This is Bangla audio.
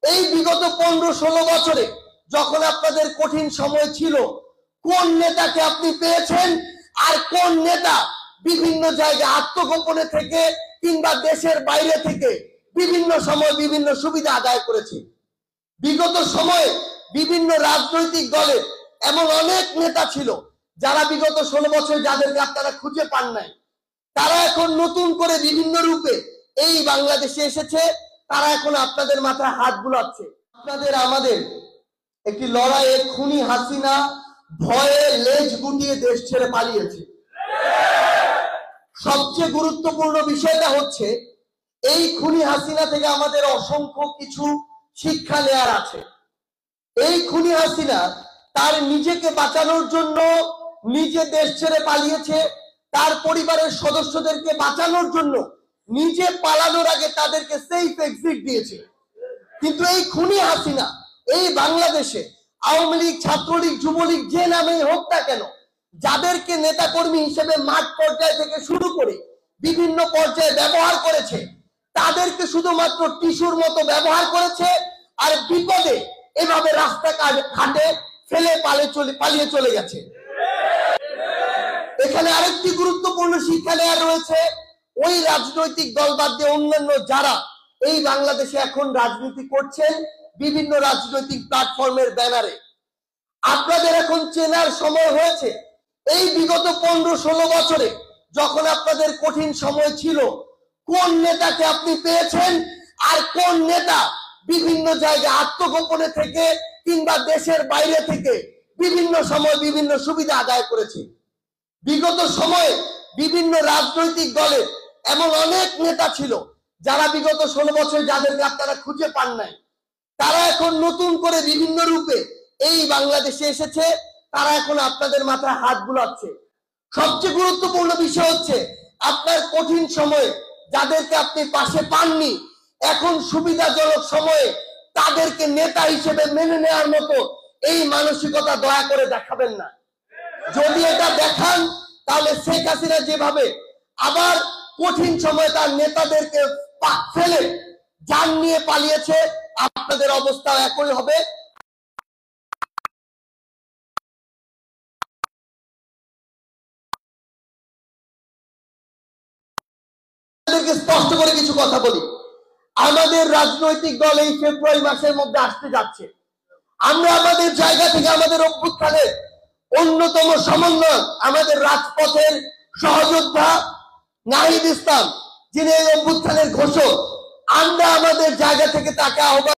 এই বিগত 15-16 বছরে যখন আপনাদের কঠিন সময় ছিল, কোন নেতাকে আপনি পেয়েছেন আর কোন নেতা বিভিন্ন জায়গায় আত্মগোপনে থেকে কিংবা দেশের বাইরে থেকে বিভিন্ন সময় বিভিন্ন সুবিধা আদায় করেছে? বিগত সময়ে বিভিন্ন রাজনৈতিক দলে এমন অনেক নেতা ছিল যারা বিগত 16 বছর যাদেরকে আপনারা খুঁজে পান নাই, তারা এখন নতুন করে বিভিন্ন রূপে এই বাংলাদেশে এসেছে। তারা এখন আপনাদের মাথায় হাত বুলাচ্ছে। আপনাদের আমাদের একটি লড়াইয়ে খুনি হাসিনা ভয়ে লেজ গুটিয়ে দেশ ছেড়ে পালিয়েছে। সবচেয়ে গুরুত্বপূর্ণ বিষয়টা হচ্ছে এই খুনি হাসিনা থেকে আমাদের অসংখ্য কিছু শিক্ষা নেয়ার আছে। এই খুনি হাসিনা তার নিজেকে বাঁচানোর জন্য নিজে দেশ ছেড়ে পালিয়েছে, তার পরিবারের সদস্যদেরকে বাঁচানোর জন্য নিজে পালানোর আগে তাদেরকে সেফ এক্সিট দিয়েছে। কিন্তু এই খুনি হাসিনা এই বাংলাদেশে আওয়ামী লীগ, ছাত্রলীগ, যুবলীগ যে নামেই হোক না কেন, যাদেরকে নেতাকর্মী হিসেবে মাঠ পর্যায় থেকে শুরু করে বিভিন্ন পর্যায়ে ব্যবহার করেছে, তাদেরকে শুধুমাত্র টিস্যুর মতো ব্যবহার করেছে। আর বিপদে এভাবে রাস্তা ঘাটে ফেলে পালিয়ে চলে গেছে। এখানে আরেকটি গুরুত্বপূর্ণ শিক্ষা নেওয়া রয়েছে। ওই রাজনৈতিক দল বাদ দিয়ে অন্যান্য যারা এই বাংলাদেশে এখন রাজনীতি করছেন বিভিন্ন রাজনৈতিক প্ল্যাটফর্মের ব্যানারে, আপনাদের এখন চেনার সময় হয়েছে। এই বিগত 15-16 বছরে যখন আপনাদের কঠিন সময় ছিল, কোন নেতাকে আপনি পেয়েছেন আর কোন নেতা বিভিন্ন জায়গায় আত্মগোপনে থেকে কিংবা দেশের বাইরে থেকে বিভিন্ন সময় বিভিন্ন সুবিধা আদায় করেছে? বিগত সময়ে বিভিন্ন রাজনৈতিক দলে এমন অনেক নেতা ছিল যারা বিগত 16 বছর যাদেরকে আপনারা খুঁজে পান নাই, তারা এখন নতুন করে বিভিন্ন রূপে এই বাংলাদেশে এসেছে। তারা এখন আপনাদের মাথায় হাত বুলাচ্ছে। সবচেয়ে গুরুত্বপূর্ণ বিষয় হচ্ছে আপনার কঠিন সময়ে যাদেরকে আপনি পাশে পাননি, এখন সুবিধাজনক সময়ে তাদেরকে নেতা হিসেবে মেনে নেওয়ার মতো এই মানসিকতা দয়া করে দেখাবেন না। যদি এটা দেখান তাহলে শেখ হাসিনা যেভাবে আবার কঠিন সময় তার নেতাদেরকে ফেলে জান নিয়ে পালিয়েছে, আপনাদের অবস্থা একই হবে। স্পষ্ট করে কিছু কথা বলি, আমাদের রাজনৈতিক দল এই ফেব্রুয়ারি মাসের মধ্যে আসতে যাচ্ছে। আমরা আমাদের জায়গা থেকে আমাদের অভ্যুত্থানের অন্যতম সমন্বয়ক, আমাদের রাজপথের সহযোদ্ধা নাহিদ ইসলাম, যিনি এই অভ্যুত্থানের ঘোষক, আমরা আমাদের জায়গা থেকে তাকে আহ্বান